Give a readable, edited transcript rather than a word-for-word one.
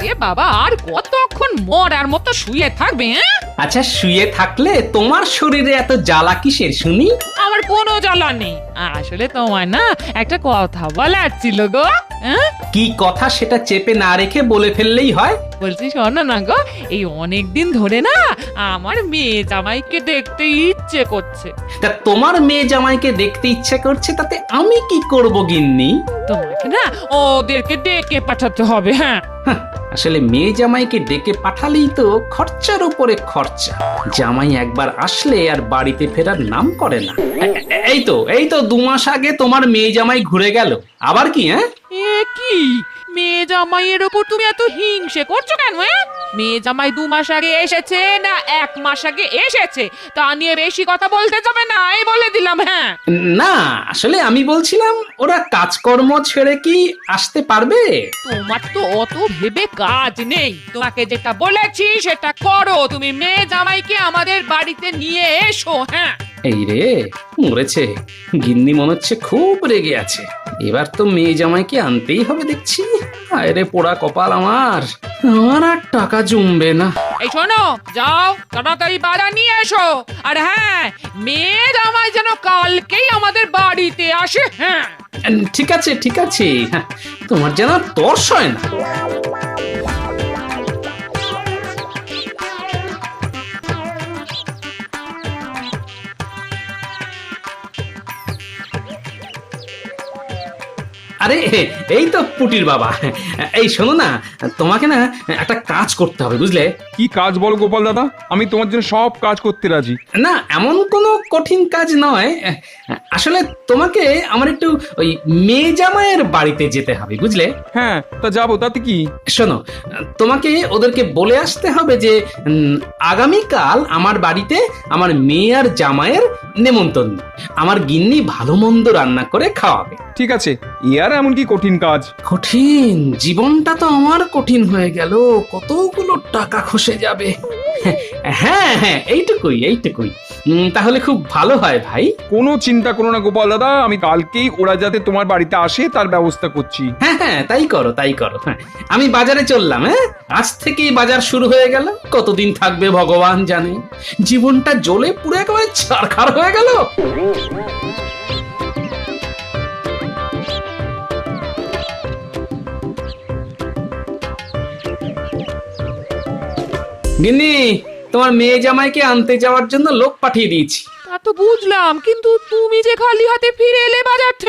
আরে বাবা, আর কতক্ষণ মরার মতো শুয়ে থাকবে? হ্যাঁ, আচ্ছা, শুয়ে থাকলে তোমার শরীরে এত জ্বালা কিসের শুনি? আমার কোনো জ্বালা নেই। আসলে তোমার না একটা কথা বলার ছিল গো। হ্যাঁ, কি কথা সেটা চেপে না রেখে বলে ফেললেই হয়। বলছি শোনো না গো, এই অনেক দিন ধরে না আমার মেয়ে জামাইকে দেখতে ইচ্ছে করছে। তা তোমার মেয়ে জামাইকে দেখতে ইচ্ছে করছে, তাতে আমি কি করব গিন্নি? তোমাকে না ওদেরকে ডেকে পাঠাতে হবে। হ্যাঁ, হাহ, আসলে মেয়ে জামাইকে ডেকে পাঠালেই তো খরচার উপরে খরচা। জামাই একবার আসলে আর বাড়িতে ফেরার নাম করে না। এই তো 2 মাস আগে তোমার মেয়ে জামাই ঘুরে গেল, আবার কি? হ্যাঁ, এ কি মেয়ে জামাইয়ের ওপর তুমি এত হিংসে করছো কেন? মেয়ে জামাই 2 মাস আগে এসেছে না 1 মাস আগে এসেছে তা নিয়ে বেশি কথা বলতে যাবে না, এই বলে দিলাম। হ্যাঁ, না, আসলে আমি বলছিলাম ওরা কাজকর্ম ছেড়ে কি আসতে পারবে? তোমার তো অত ভেবে কাজ নেই। তোমাকে যেটা বলেছি সেটা করো। তুমি মেয়ে জামাইকে আমাদের বাড়িতে নিয়ে এসো। হ্যাঁ, এই রে, মরেছে। গিন্নি মনে হচ্ছে খুব রেগে আছে। এবার তো মেয়ে জামাইকে আনতেই হবে দেখছি। আয় রে পোড়া কপাল আমার, আমার আর টাকা জমবে না। এই শোনো, যাও তাড়াতাড়ি বাজার নিয়ে এসো। আর হ্যাঁ, মেয়ে জামাই যেন কালকেই আমাদের বাড়িতে আসে। হ্যাঁ, ঠিক আছে, ঠিক আছে। হ্যাঁ, তোমার যেন তর্স হয় না। আরে, এই তো পুটির বাবা। এই শোনো না, তোমাকে না একটা কাজ করতে হবে, বুঝলে? কি কাজ বলো গোপাল দাদা, আমি তোমার জন্য সব কাজ করতে রাজি। না, এমন কোনো কঠিন কাজ নয়। আসলে তোমাকে আমার একটু ওই মেয়ে জামাইয়ের বাড়িতে যেতে হবে, বুঝলে? হ্যাঁ, তা যাবো, তাতে কি? শোনো, তোমাকে ওদেরকে বলে আসতে হবে যে আগামীকাল আমার বাড়িতে আমার মেয়ে আর জামাইয়ের নেমন্তন্ন। আমার গিন্নি ভালো মন্দ রান্না করে খাওয়াবে। ঠিক আছে, এ আর এমন কি কঠিন কাজ? কঠিন? জীবনটা তো আমার কঠিন হয়ে গেল, কতগুলো টাকা খসে যাবে। হ্যাঁ হ্যাঁ, এইটুকুই। তাহলে খুব ভালো হয় ভাই। কোনো চিন্তা করো না গোপাল দাদা, আমি কালকেই ওরা যাতে তোমার বাড়িতে আসে তার ব্যবস্থা করছি। হ্যাঁ হ্যাঁ, তাই করো। হ্যাঁ, আমি বাজারে চললাম। হ্যাঁ, আজ থেকেই বাজার শুরু হয়ে গেল। কতদিন থাকবে ভগবান জানে। জীবনটা জ্বলে পুড়ে একেবারে ছারখার হয়ে গেল। গিন্নি, তোমার মেয়ে জামাইকে আনতে যাওয়ার জন্য লোক পাঠিয়ে দিয়েছি। তা তো বুঝলাম, কিন্তু তুমি যে খালি হাতে ফিরে এলে বাজার থেকে।